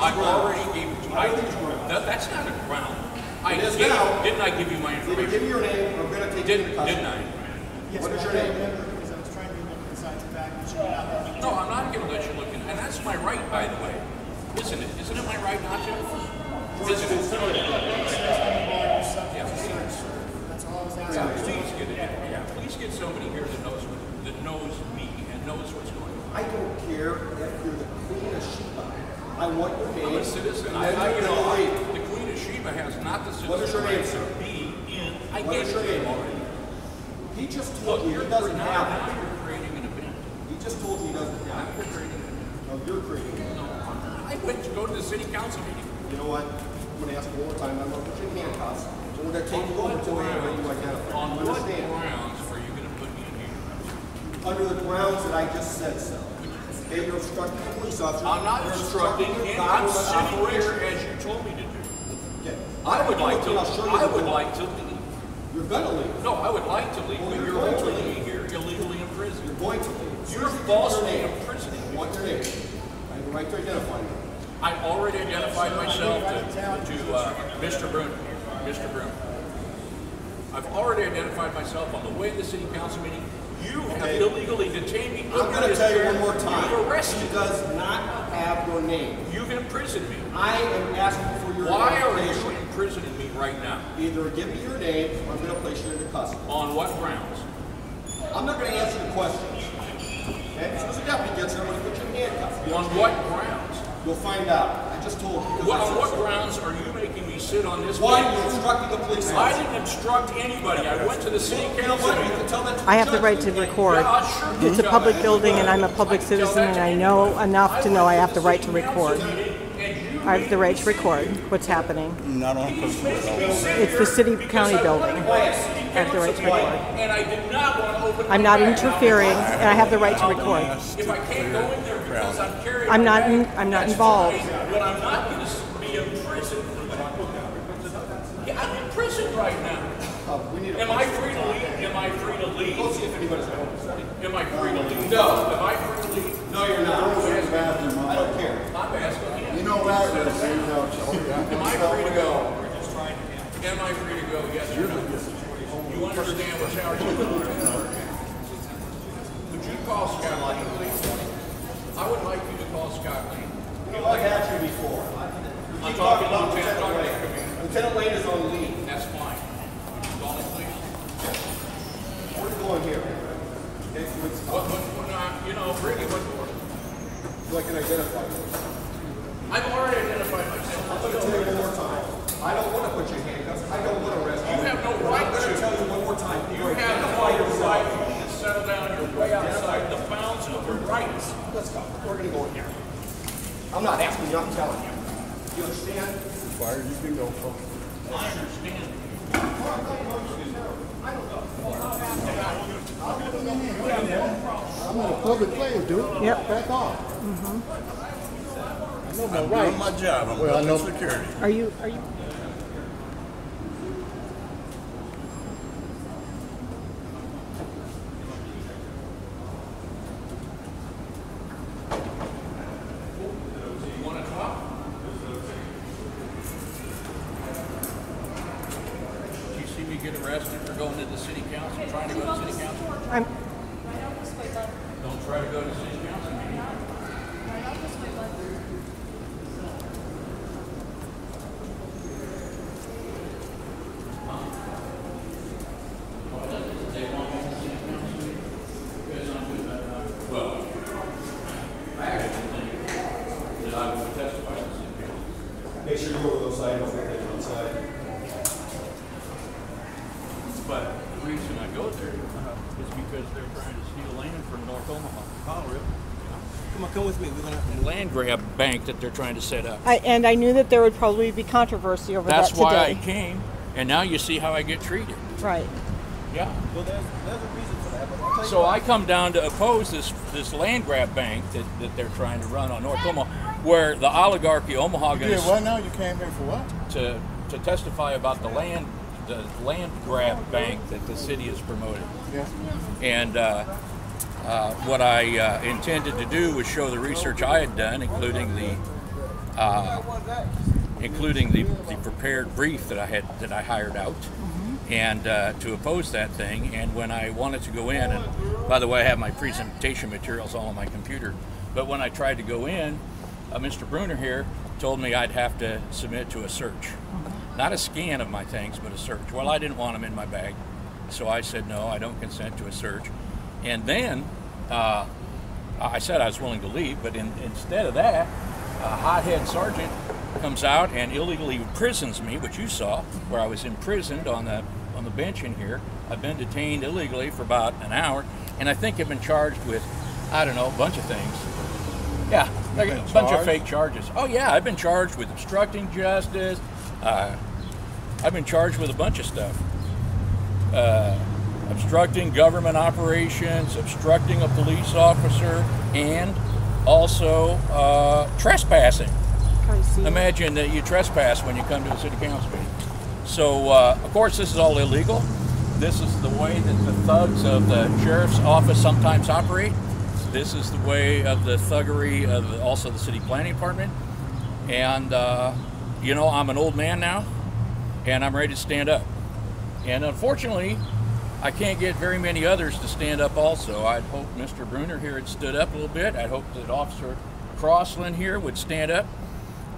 I already gave it to you. Under these grounds. That's not a ground. Didn't I give you my If information? you give me your name, I'm going to take you to custody. Didn't I? Yes, What is but your I name? remember because I was trying to look inside your baggage and you're not letting me. No, I'm not going to let you look in. And that's my right, by the way. Isn't it? Isn't it my right not to? Isn't it? Yeah. That's all I was asking. Please get somebody here that knows me and knows what's going on. I don't care if you're the Queen of Sheba. I want your name. I'm a citizen. And then you're gonna leave. The Queen of Sheba has not the What is your name, citizenship sir? to be in. I What gave is your it to name? him already. He just Look, told you he doesn't now have it. you're creating an event. He just told you he doesn't have You're it. creating an event. No, you're creating it. No, I went to go to the city council meeting. You know what? I'm going to ask you one more time. I'm going to put you in handcuffs. And we're going to take you over to where you identify. On You what understand? grounds are you going to put me in here? Under the grounds that I just said so. Okay, you're obstructing the police officer. I'm not You're obstructing. your I'm government sitting here operation. as you told me to do. Okay. I would like to. I'll show you I the would law. like to leave. You're going to leave. No, I would like to leave, Well, but you're you're going to holding me leave. here illegally in prison. You're going to leave. You're Give me falsely your name. imprisoning I me. want your name. I have the right to identify you. I already identified myself to Mr. Bruno. Mr. Bruno. I've already identified myself on the way to the city council meeting. You have illegally detained me. I'm going to tell you one more time. You've arrested He me. does not have your name. You've imprisoned me. I am asking for your Why are identification. you imprisoning me right now? Either give me your name or I'm going to place you into custody. On what grounds? I'm not going to answer the questions. Okay? As soon as the deputy gets here, I'm going to put you in handcuffs. On what grounds? You'll find out. I just told you. On what grounds are you making me sit on this Why bench? are you obstructing the police I officer? didn't obstruct anybody. I went to the city You know council what? You meeting. can tell that to I have the the right judge. to record. sure It's a you public got building and that. I'm a public I can tell citizen that and to I know anybody. enough to know I have the right to went record. the city council meeting, and you I have the right to made me record what's happening. Not on purpose. It's the city county building. I have the right to record. And I did not want to open I'm my not bag. interfering and I have the right to record. If I can't go in there because I'm carrying I'm my not bag, I'm not that's involved. fine, but I'm not going to be imprisoned. Yeah, I'm in prison right now. We need a Am I free to leave? Am I free to leave? Go see if anybody's home. Am I free to leave? No. Am I free to leave? No, you're not. I don't care. I'm asking you. You know that is, you know, Am I free to go? Am I free to go? Yes or no? You understand what's happening? Would you call Scott Lane, please? I would like you to call Scott Lane. I've had you before. I'm talking to Lieutenant Lane. Lieutenant Lane is on leave. That's fine. Would you call him, please? Where are you going here? Okay, so it's, You know, really, what for? so I can identify you. I've already identified myself. I'm going to tell you one more time. I don't want to put you in handcuffs. I don't want to arrest you. You have no right I'm going to. to tell you one more time. You have no right to settle down. You're way outside the bounds of your rights. Let's go. We're going to go in here. I'm not asking you. I'm telling you. You understand? fire, you can go, folks. I understand. I'm in a public place, dude. Yep. Back off. I know my I'm rights. doing my job. I'm Well, I know- public security. Are you You want to talk? Did you see me get arrested for going to the city council, trying to go to the city council? I'm Don't try to go to the city council meeting. Well, I actually think that I would testify in the city council. Make sure you go to those items that they can inside. But the reason I go there is because they're trying to steal land from North Omaha. Oh, really? Come on, come with me. We're gonna. Land grab bank that they're trying to set up. and I knew that there would probably be controversy over That's that why I today. came, and now you see how I get treated. Right. Yeah. Well, there's a reason for that. But I'll tell you So what. I come down to oppose this land grab bank that they're trying to run on North Omaha, where the oligarchy Omaha You did what now? You came here for what? to testify about the land grab bank that the city is promoting. Yeah. And what I intended to do was show the research I had done, including the including the prepared brief that I hired out, and to oppose that thing. And when I wanted to go in, and by the way, I have my presentation materials all on my computer, but when I tried to go in, Mr. Bruner here told me I'd have to submit to a search. Not a scan of my things, but a search. Well, I didn't want them in my bag, so I said, no, I don't consent to a search. And then I said I was willing to leave, but instead of that, a hothead sergeant comes out and illegally imprisons me, which you saw, where I was imprisoned on the bench in here. I've been detained illegally for about an hour, and I think I've been charged with, I don't know, a bunch of things. Yeah, like a bunch of fake charges. Oh yeah, I've been charged with obstructing justice. I've been charged with a bunch of stuff. Obstructing government operations, obstructing a police officer, and also trespassing. Imagine that you trespass when you come to a city council meeting. So, of course, this is all illegal. This is the way that the thugs of the sheriff's office sometimes operate. This is the way of the thuggery of also the city planning department. And, you know, I'm an old man now, and I'm ready to stand up. And unfortunately, I can't get very many others to stand up also. I'd hope Mr. Bruner here had stood up a little bit. I'd hope that Officer Crossland here would stand up.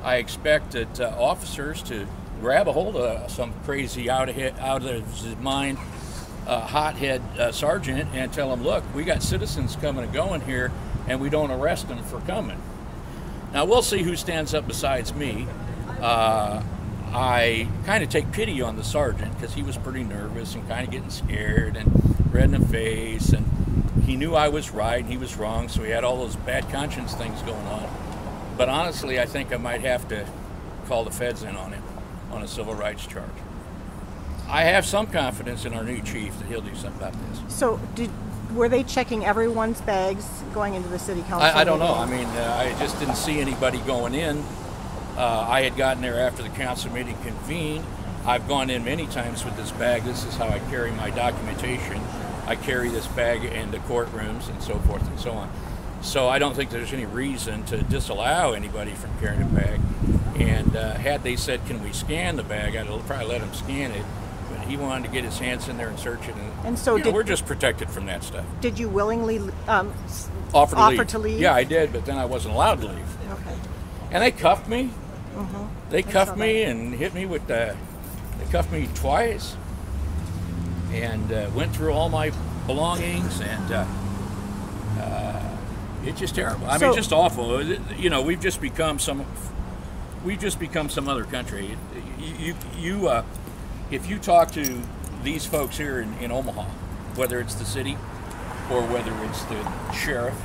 I expect that officers to grab a hold of some crazy out of his mind hothead sergeant and tell him, look, we got citizens coming and going here, and we don't arrest them for coming. Now, we'll see who stands up besides me. I kind of take pity on the sergeant because he was pretty nervous and kind of getting scared and red in the face, and he knew I was right and he was wrong, so he had all those bad conscience things going on. But honestly, I think I might have to call the feds in on him on a civil rights charge. I have some confidence in our new chief that he'll do something about this. So were they checking everyone's bags going into the city council? I don't know. I mean, I just didn't see anybody going in. I had gotten there after the council meeting convened. I've gone in many times with this bag. This is how I carry my documentation. I carry this bag into courtrooms and so forth and so on. So I don't think there's any reason to disallow anybody from carrying a bag. And had they said, can we scan the bag, I'd probably let him scan it. But he wanted to get his hands in there and search it. And so we're just protected from that stuff. Did you willingly offer to leave? Yeah, I did, but then I wasn't allowed to leave. Okay. And they cuffed me. They cuffed me and hit me with they cuffed me twice and went through all my belongings, and it's just terrible. I mean, just awful. You know, we've just become some other country. If you talk to these folks here in Omaha, whether it's the city or whether it's the sheriff,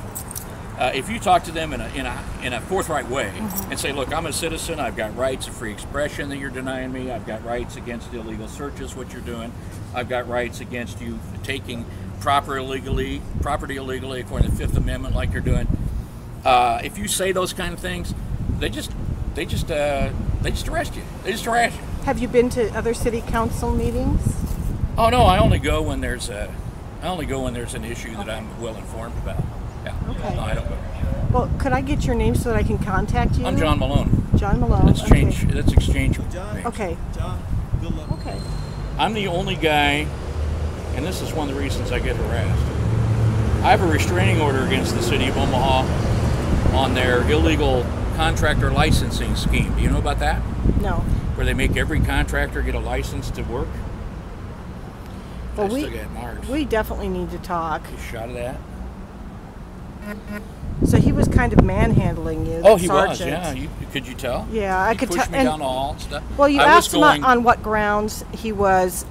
if you talk to them in a forthright way and say, look, I'm a citizen, I've got rights of free expression that you're denying me, I've got rights against illegal searches, what you're doing, I've got rights against you taking property illegally according to the Fifth Amendment like you're doing. If you say those kind of things, they just arrest you. They just harass you. Have you been to other city council meetings? Oh no, I only go when there's an issue that I'm well informed about. Yeah. Okay. No, I don't go. Well, could I get your name so that I can contact you? I'm John Malone. John Malone. Let's exchange names. Okay. John, good luck. Okay. I'm the only guy, and this is one of the reasons I get harassed. I have a restraining order against the city of Omaha on their illegal contractor licensing scheme. Do you know about that? No. Where they make every contractor get a license to work. Well, we definitely need to talk. You shot of that? So he was kind of manhandling you. Oh, he sergeant. was. Yeah. Could you tell? Yeah, I could tell. Pushed me down the hall and stuff. Well, you asked him on what grounds he was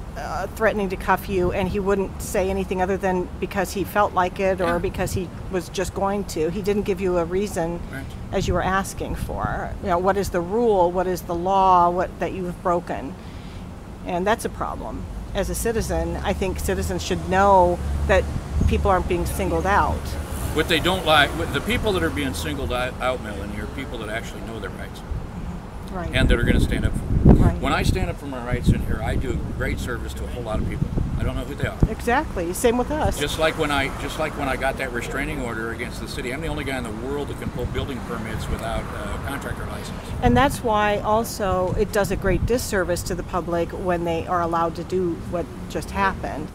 threatening to cuff you, and he wouldn't say anything other than because he felt like it or because he was just going to. He didn't give you a reason, as you were asking for. You know, what is the rule? What is the law? That you have broken? And that's a problem. As a citizen, I think citizens should know that people aren't being singled out. What they don't like, the people that are being singled out, Melanie, are people that actually know their rights. Right. and that are going to stand up for me. Right. When I stand up for my rights in here, I do a great service to a whole lot of people. I don't know who they are. Exactly. Same with us. Just like when I got that restraining order against the city, I'm the only guy in the world that can pull building permits without a contractor license. And that's why also it does a great disservice to the public when they are allowed to do what just happened.